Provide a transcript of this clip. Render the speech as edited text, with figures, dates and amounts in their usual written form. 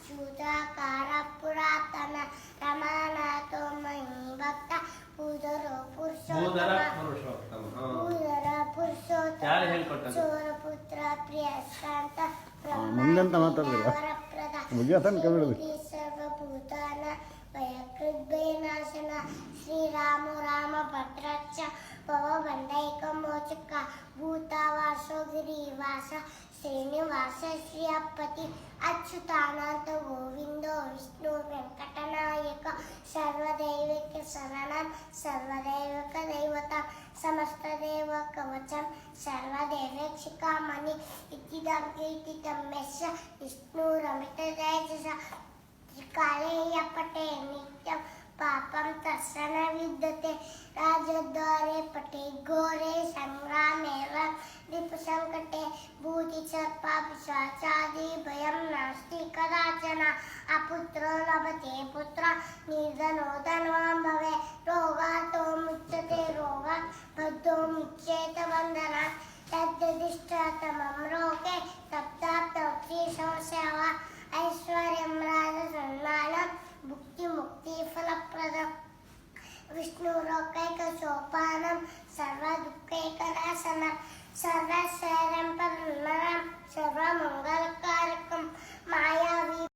ಶೂದ್ರಾಕಾರ ಪುರಾತನ ರಮಾನಾಥೋ ಮಹಿ ಭಕ್ತ ಪೂದರ ಪುರುಷೋತ್ತಮ ಚೋರ ಪುತ್ರ ಪ್ರಿಯಸ್ಕಾಂತ ಸರ್ವಭೂತಾನ ಭಯಕೃದ್ಭಯನಾಶನ ಶ್ರೀರಾಮ ರಾಮ ಭದ್ರಚ್ಚ ಭವಬಂಧೈಕ ಮೋಚಕ ಭೂತಾವಾಸೋ ಗಿರಿವಾಸ ಶ್ರೀನಿವಾಸ ಶ್ರೀಯಪತಿ ಅಚ್ಯುತಾನಂತ ಗೋವಿಂದೋ ವಿಷ್ಣು ವೆಂಕಟನಾಯಕ ಸರ್ವದೈವಿಕ ಶರಣಂ ಸರ್ವದೈವಿಕ ದೈವತ ಸಮಸ್ತ ದೇವ ಕವಚಂ ಸರ್ವದೇವಕ್ಷಿಕಾಮಣಿ ಇತಿದಂ ಕೀರ್ತಿತಂ ಯಸ್ಯ ವಿಷ್ಣುರಮಿತ ತೇಜಸ ಕಾಲೇಯ ಪಟೇ ನಿತ್ಯಂ ಪಾಪಂ ತಸ್ಸನ ವಿದ್ಯತೆ ರಾಜದ್ವಾರೆ ಪಟೇ ಘೋರೆ ಸಂಗ್ರಾಮೇವ ದೀಪಸಂಕಟೆ ಭೂತಿ ಸರ್ಪಾಪಿಶಾಚಾದಿ ಭಯಂ ನಾಸ್ತಿ ಕದಾಚನ ಅಪುತ್ರೋ ಲಭತೆ ಪುತ್ರ ನಿರ್ಧನೋ ಧನವಾನ್ ಭವೆ ರೋಗಾತೋ ಮುಚ್ಯತೆ ರೋಗಾತ್ ಬದ್ಧೋ ಮುಚ್ಯೇತ ಬಂಧನಾತ್ ತದ್ದಿಷ್ಟಾತಮಂ ರೋಗೆ ತಪ್ತಾಪ್ತೌಕ್ಷಿ ಸಂಶಯವ ಐಶ್ವರ್ಯಂ ರಾಜ ಸನ್ಮಾನಂ ಭುಕ್ತಿ ಮುಕ್ತಿ ಫಲಪ್ರದಂ ವಿಷ್ಣುರೋಕೈಕ ಸೋಪಾನಂ ಸರ್ವ ದುಃಖೈಕ ನಾಶನಂ ಸರ್ವೈಶ್ವರ್ಯಂ ಪರಮಂ ಸರ್ವಮಂಗಲಕಾರಕಂ ಮಾಯಾವಿ